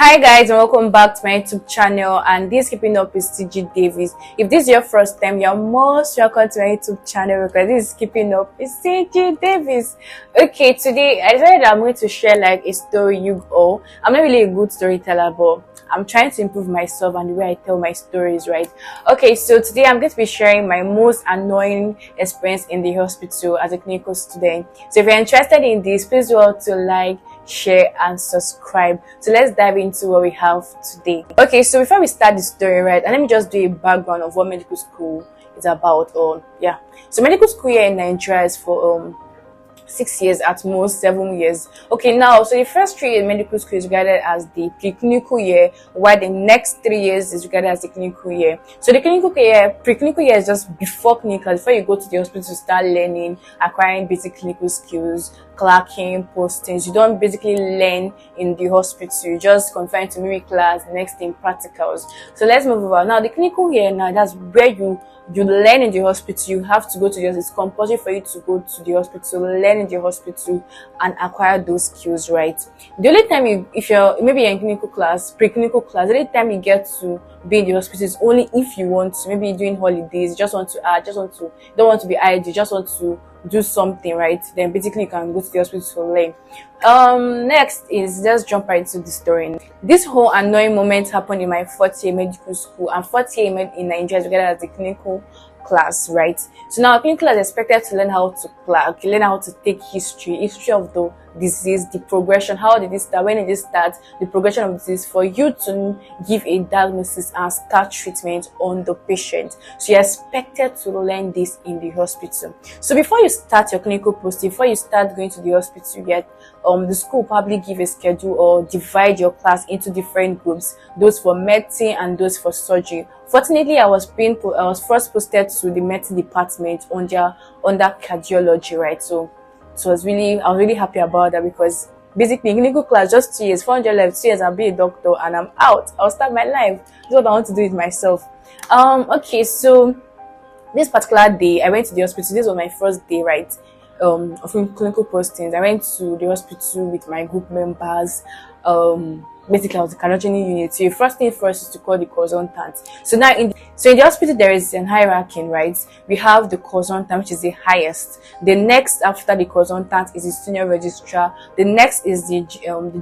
Hi guys, and welcome back to my YouTube channel, and this keeping up is TG Davis. If this is your first time, you're most welcome to my YouTube channel because this is keeping up is TG Davis. Okay, today I decided I'm going to share like a story you all. I'm not really a good storyteller, but I'm trying to improve myself and the way I tell my stories, right? Okay, so today I'm going to be sharing my most annoying experience in the hospital as a clinical student. So if you're interested in this, please do all to like, share and subscribe. So let's dive into what we have today. Okay, so before we start the story, right, and let me just do a background of what medical school is about. So medical school here in Nigeria is for 6 years, at most 7 years. Okay, now so the first 3 years medical school is regarded as the preclinical year, while the next 3 years is regarded as the clinical year. So the preclinical year is just before clinical, before you go to the hospital to start learning, acquiring basic clinical skills, clerking, postings. You don't basically learn in the hospital, you just confined to maybe class, next thing practicals. So let's move over. Now the clinical year, now that's where you learn in the hospital. You have to go to the hospital. It's compulsory for you to go to the hospital, learn in the hospital and acquire those skills, right? The only time if you're maybe in clinical class, preclinical class, the only time you get to be in the hospital is only if you want to, maybe during holidays, you just want to don't want to be idle, you just want to do something, right? Then basically you can go to the hospital to learn. Next is just jump right into the story. This whole annoying moment happened in my 4th year medical school, and 4th year in Nigeria is together as the clinical class, right? So now clinical class is expected to learn how to clerk, learn how to take history of the disease, the progression, how did it start, when did it start, the progression of disease, for you to give a diagnosis and start treatment on the patient. So you're expected to learn this in the hospital. So before you start your clinical post, before you start going to the hospital yet, the school probably give a schedule or divide your class into different groups, those for medicine and those for surgery. Fortunately, I was first posted to the medicine department under cardiology, right? So I was really happy about that, because basically in clinical class, just 2 years, 400 left, 2 years, I'll be a doctor and I'm out. I'll start my life. That's what I want to do with myself. Okay, so this particular day, I went to the hospital. This was my first day, right? Of clinical postings. I went to the hospital with my group members. Basically I was the cardiology unit. So your first thing first is to call the consultant. So now in the hospital there is an hierarchy, right? We have the consultant, which is the highest. The next after the consultant is the senior registrar. The next is the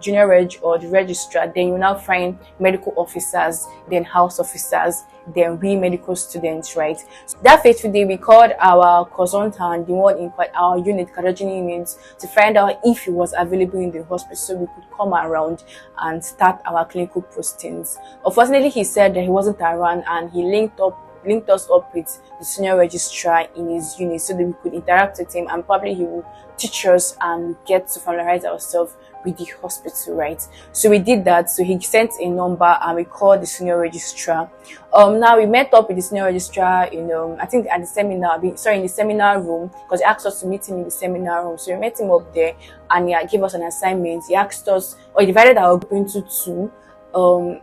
junior reg or the registrar. Then you now find medical officers, then house officers, then we medical students, right? So that fateful day we called our consultant, the one in our unit, cardiology unit, to find out if he was available in the hospital so we could come around and start our clinical postings. Unfortunately, he said that he wasn't around, and he linked us up with the senior registrar in his unit so that we could interact with him, and probably he will teach us and get to familiarize ourselves with the hospital, right? So we did that. So he sent a number and we called the senior registrar. Now we met up with the senior registrar in I think at the seminar, in the seminar room, because he asked us to meet him in the seminar room. So we met him up there and he gave us an assignment. He asked us, or he divided our group into 2.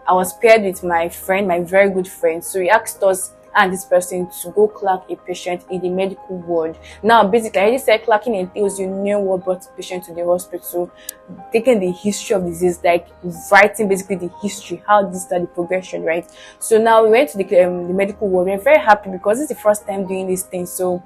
I was paired with my friend, my very good friend. So he asked us and this person to go clerk a patient in the medical ward. Now, basically, I already said clerking entails you know what brought the patient to the hospital, taking the history of disease, like writing basically the history, how this started, the progression, right? So now we went to the medical ward. We're very happy because it's the first time doing this thing. So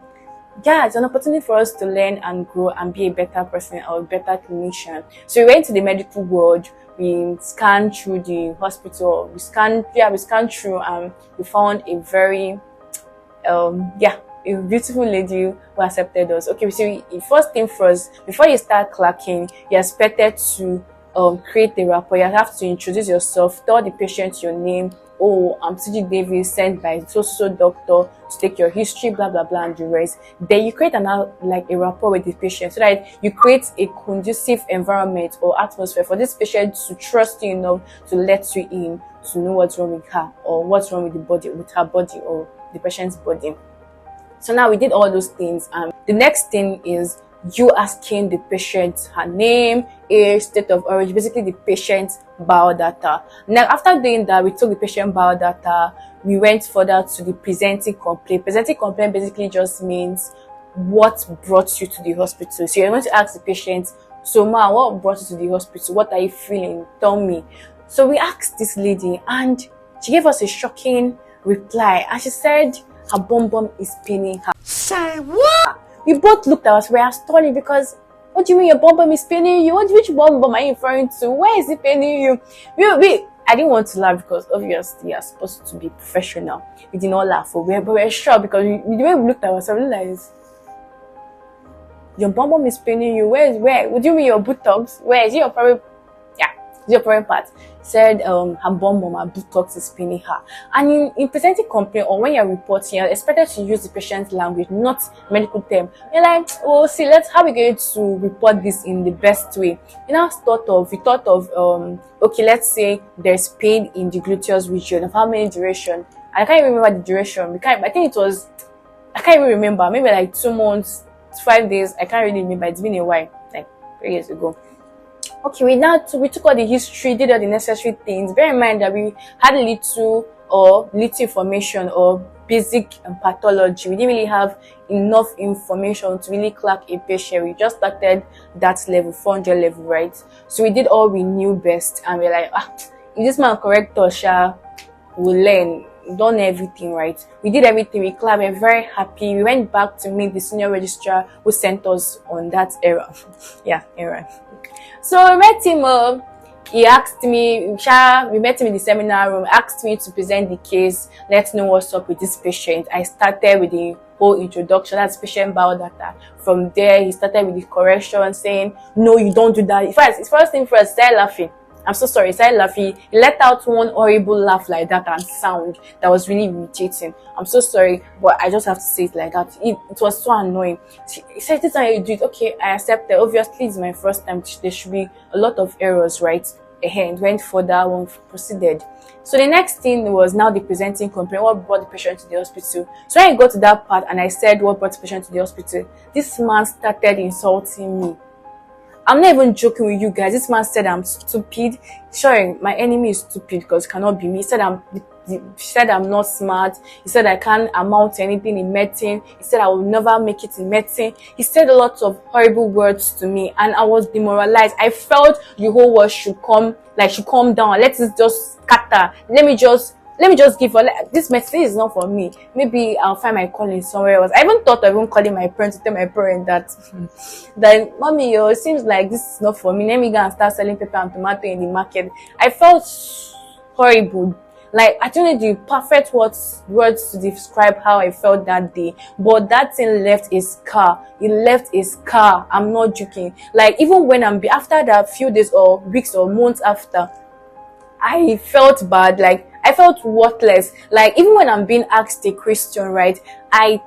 yeah, it's an opportunity for us to learn and grow and be a better person or a better clinician. So we went to the medical ward. We scanned through the hospital. We scanned through, and we found a very a beautiful lady who accepted us. Okay, so first thing first, before you start clerking, you're expected to create a rapport. You have to introduce yourself, tell the patient your name. Oh, I'm TG Davis, sent by so doctor to take your history, blah blah blah, and the rest. Then you create a rapport with the patient, so that you create a conducive environment or atmosphere for this patient to trust you enough to let you in, to know what's wrong with her or what's wrong with her body or the patient's body. So now we did all those things, and the next thing is you asking the patient her name, age, state of origin, basically the patient's biodata. Now, after doing that, we took the patient biodata. We went further to the presenting complaint. Presenting complaint basically just means what brought you to the hospital. So you're going to ask the patient, so ma, what brought you to the hospital? What are you feeling? Tell me. So we asked this lady, and she gave us a shocking reply, and she said her bum bum is paining her. Say what? We both looked at us, we are astonished, because what do you mean your bum bum is paining you? Which bum bum are you referring to? Where is it paining you? I didn't want to laugh because obviously you're supposed to be professional. We did not laugh, but we're sure, because the way we looked at ourselves, we realized your bum bum is paining you. Where? Would you mean your buttocks? Where is it your private? Yeah, it's your private part. Said her bum bum, her buttocks is paining her. And in presenting complaint, or when you're reporting, you're expected to use the patient's language, not medical term. You're like, oh, see, how we going to report this in the best way? We thought of okay, let's say there's pain in the gluteus region. Of how many duration? I can't even remember the duration. I think I can't even remember. Maybe like 2 months, 5 days. I can't really remember. It's been a while, like 3 years ago. Okay, we took all the history, did all the necessary things. Bear in mind that we had little information or basic pathology. We didn't really have enough information to really crack a patient. We just started that level, 400 level, right? So we did all we knew best, and we're like, if this man correct us, we'll learn. Done everything right. We did everything. We clapped. We're very happy. We went back to meet the senior registrar who sent us on that error. Error. So we met him. He asked me. We met him in the seminar room. Asked me to present the case. Let's know what's up with this patient. I started with the whole introduction. That's patient biodata. From there, he started with the correction, saying, "No, you don't do that." First thing first, start laughing. I'm so sorry, started laughing. He let out one horrible laugh like that and sound that was really irritating. I'm so sorry, but I just have to say it like that. It was so annoying. He said, "This is how you do it." Okay, I accepted. Obviously, it's my first time. There should be a lot of errors, right? And went further, one proceeded. So the next thing was now the presenting complaint. What brought the patient to the hospital? So when I got to that part and I said what brought the patient to the hospital, this man started insulting me. I'm not even joking with you guys. This man said I'm stupid. Sure, my enemy is stupid because it cannot be me. He said I'm not smart. He said I can't amount to anything in medicine. He said I will never make it in medicine. He said a lot of horrible words to me, and I was demoralized. I felt the whole world should calm down. Let it just scatter. Let me just give her, this message is not for me. Maybe I'll find my calling somewhere else. I even thought of even calling my parents to tell my parents that mommy, it seems like this is not for me. Let me go and start selling pepper and tomato in the market. I felt horrible. Like, I don't know the perfect words to describe how I felt that day. But that thing left a scar. It left a scar. I'm not joking. Like, even when after that few days or weeks or months after, I felt bad. Like, I felt worthless. Like, even when I'm being asked a question, right, I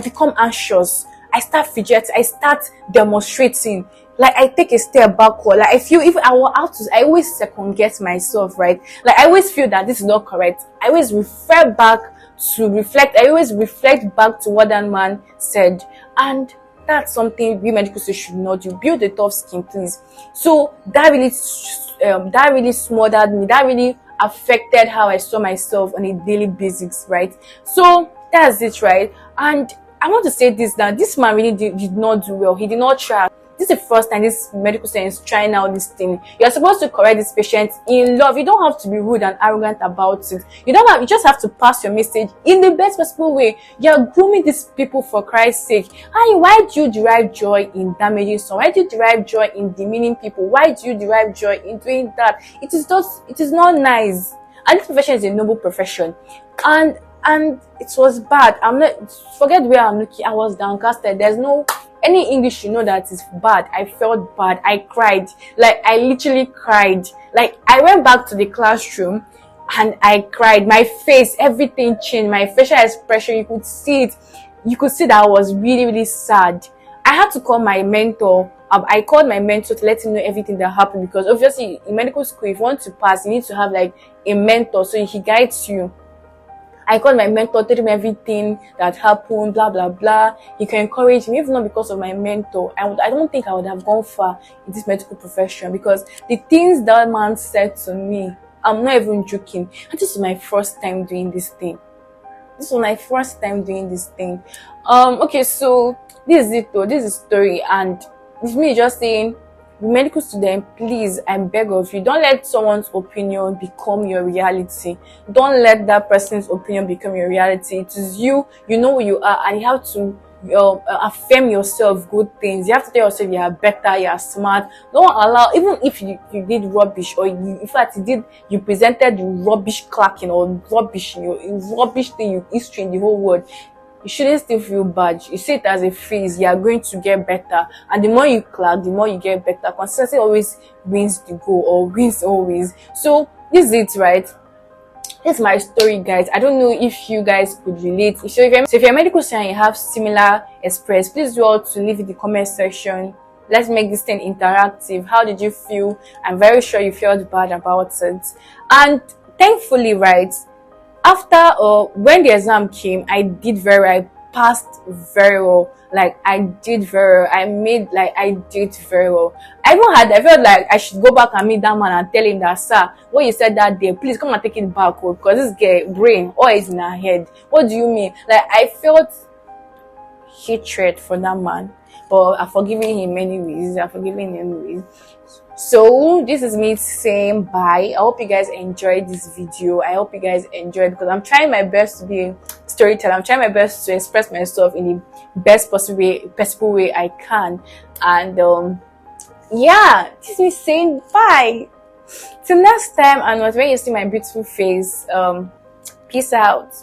become anxious. I start fidgeting. I start demonstrating. Like, I take a step backward. Like, I feel if I were out to, I always second guess myself, right? Like, I always feel that this is not correct. I always refer back to reflect. I always reflect back to what that man said. And that's something we medical students should not do. Build a tough skin, please. So that really smothered me. That really affected how I saw myself on a daily basis, right? So that's it, right? And I want to say this, that this man really did not do well. He did not try. This is the first time this medical student is trying out this thing. You're supposed to correct this patient in love. You don't have to be rude and arrogant about it. You just have to pass your message in the best possible way. You're grooming these people for Christ's sake. Why do you derive joy in damaging someone? Why do you derive joy in demeaning people? Why do you derive joy in doing that? It is not nice. And this profession is a noble profession. And it was bad. Forget where I'm looking. I was downcasted. There's no any English you know that is bad. I felt bad. I cried. Like, I literally cried. Like, I went back to the classroom and I cried. My face, everything changed. My facial expression, you could see it. You could see that I was really, really sad. I had to call my mentor. I called my mentor to let him know everything that happened, because obviously in medical school, if you want to pass, you need to have like a mentor so he guides you. I called my mentor, told him everything that happened, blah, blah, blah. He can encourage me. If not because of my mentor, I don't think I would have gone far in this medical profession, because the things that man said to me, I'm not even joking. And this is my first time doing this thing. Okay, so this is it though. This is the story. And it's me just saying, medical student, please, I beg of you, don't let someone's opinion become your reality. Don't let that person's opinion become your reality. It is you. You know who you are, and you have to affirm yourself good things. You have to tell yourself you are better, you are smart. Don't allow, even if you did rubbish, or in fact you presented the rubbish clacking or rubbish rubbish thing you history in the whole world, you shouldn't still feel bad. You see it as a phase. You are going to get better, and the more you clap, the more you get better. Consistency always wins the goal, or wins always. So this is it, right? This is my story, guys. I don't know if you guys could relate. So if you're a medical student and you have similar experience, please do all to leave in the comment section. Let's make this thing interactive. How did you feel? I'm very sure you felt bad about it. And thankfully, right, after when the exam came, I did very well. I passed very well. Like I did very well. I did very well. I felt like I should go back and meet that man and tell him that, sir, what you said that day, please come and take it back, because this girl brain always in her head. What do you mean? Like I felt hatred for that man, but I'm forgiving him anyways. So this is me saying bye. I hope you guys enjoyed this video. I hope you guys enjoyed, because I'm trying my best to be a storyteller. I'm trying my best to express myself in the best possible way I can. And yeah, this is me saying bye till next time. And when you see my beautiful face, peace out.